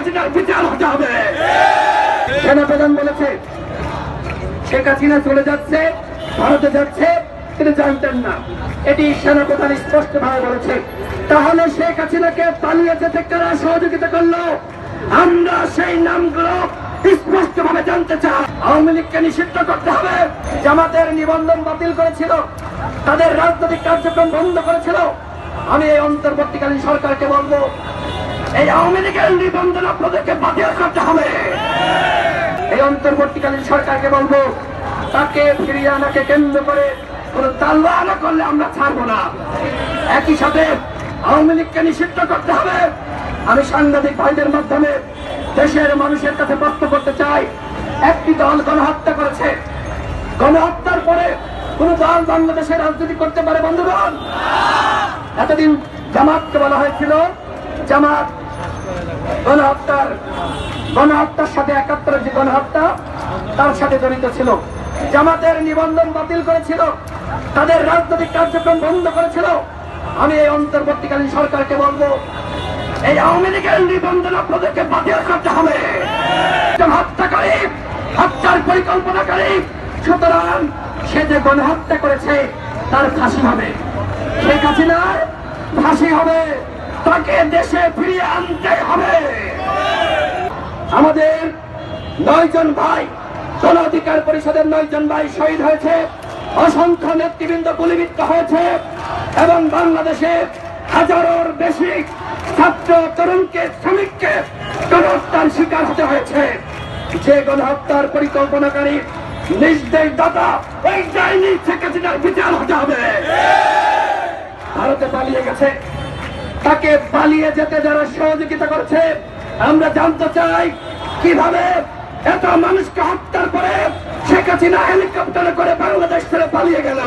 হাসিনার বিচার হতে হবে। সেনাপ্রধান বলেছে শেখ হাসিনা চলে যাচ্ছে, ভারতে যাচ্ছে, তিনি জানতেন না। এটি সেনাপ্রধান স্পষ্ট ভাবে বলেছে। তাহলে শেখ হাসিনাকে পালিয়ে যেতে কারা সহযোগিতা করলো? আমরা সেই নামগুলো স্পষ্ট ভাবে জানতে চাই। আওয়ামী লীগকে নিষিদ্ধ করতে হবে। জামাতের নিবন্ধন বাতিল করেছিল, তাদের রাজনৈতিক কার্যক্রম বন্ধ করেছিল। আমি এই অন্তর্বর্তীকালীন সরকারকে বলবো, এই আওয়ামী লীগের নিবন্ধন আপনাদেরকে বাতিল করতে হবে। এই অন্তর্বর্তীকালীন সরকারকে বলবো, তাকে ফিরিয়ে আনাকে কেন্দ্র করে কোন তাল্লা না করলে আমরা ছাড়বো না। একই সাথে আওয়ামী লীগকে নিষিদ্ধ করতে হবে। আমি সাংবাদিক ভাইদের মাধ্যমে দেশের মানুষের কাছে প্রশ্ন করতে চাই, একটি দল গণহত্যা করেছে, গণহত্যার পরে কোন দল বাংলাদেশে রাজনীতি করতে পারে বন্ধুগণ? এতদিন জামাতকে বলা হয়েছিল জামাত গণহত্যার সাথে ৭১ যে গণহত্যা তার সাথে জড়িত ছিল। জামাতের নিবন্ধন বাতিল করেছিল, তাদের রাজনৈতিক কার্যক্রম বন্ধ করেছিল। আমি এই অন্তর্বর্তীকালীন সরকারকে বলবো, এই আওয়ামী লীগের নিবন্ধন আপনাদেরকে বাতিল করতে হবে। হত্যাকারী, হত্যার পরিকল্পনাকারী, সুতরাং সে যে গণহত্যা করেছে তার ফাঁসি হবে, শেখ হাসিনার ফাঁসি হবে, তাকে দেশে ফিরিয়ে আনতে হবে। আমাদের ৯ জন ভাই, গণ অধিকার পরিষদের ৯ জন ভাই শহীদ হয়েছে, অসংখ্য নেতৃবৃন্দ গুলিবিদ্ধ হয়েছে এবং বাংলাদেশে হাজারোর বেশি ছাত্র তরুণকে, শ্রমিককে গণহত্যার শিকার হতে হয়েছে। যে গণহত্যার পরিকল্পনাকারী, নির্দেশ দাতা, ওই ডাইনি শেখ হাসিনার বিচার হতে হবে। ভারতে পালিয়ে গেছে, তাকে পালিয়ে যেতে যারা সহযোগিতা করছে, আমরা জানতে চাই কিভাবে এত মানুষকে হত্যার পরে শেখ হাসিনা হেলিকপ্টারে করে বাংলাদেশ ছেড়ে পালিয়ে গেল।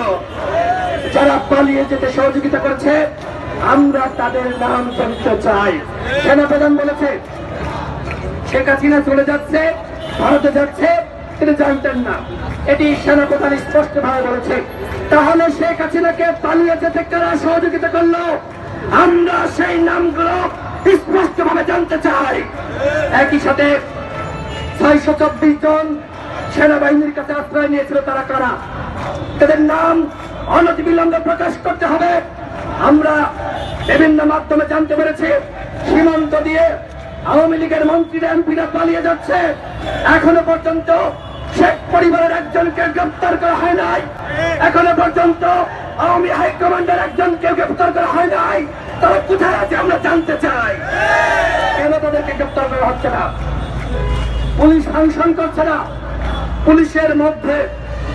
যারা পালিয়ে যেতে সহযোগিতা করছে আমরা তাদের নাম জানতে চাই। সেনাপ্রধান বলেছে শেখ হাসিনা চলে যাচ্ছে, ভারতে যাচ্ছে, তিনি জানতেন না। এটি সেনাপ্রধান স্পষ্ট ভাবে বলেছে। তাহলে শেখ হাসিনাকে পালিয়ে যেতে কারা সহযোগিতা করলো? আমরা সেই নামগুলো স্পষ্ট ভাবে জানতে চাই। একই সাথে ৬২৪ জন সেনাবাহিনীর কাছে আশ্রয় নিয়েছিল, তারা কারা? তাদের নাম অনতিবিলম্বে প্রকাশ করতে হবে। আমরা বিভিন্ন মাধ্যমে জানতে পেরেছি সীমান্ত দিয়ে আওয়ামী লীগের মন্ত্রীরা, এমপিরা পালিয়ে যাচ্ছে। এখনো পর্যন্ত শেখ পরিবারের একজনকে গ্রেফতার করা হয় নাই। এখনো পর্যন্ত আওয়ামী হাইকমান্ডের একজনকে গ্রেফতার করা হয় নাই। তারা কোথায় আছে আমরা জানতে চাই। কেন তাদেরকে গ্রেফতার করা হচ্ছে না? পুলিশ ফাংশন করছে না। পুলিশের মধ্যে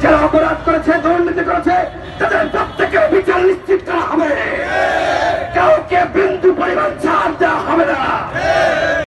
যারা অপরাধ করেছে, দুর্নীতি করেছে, তাদের প্রত্যেকের বিচার নিশ্চিত করা হবে। কাউকে বিন্দু পরিমাণ ছাড় দেওয়া হবে না।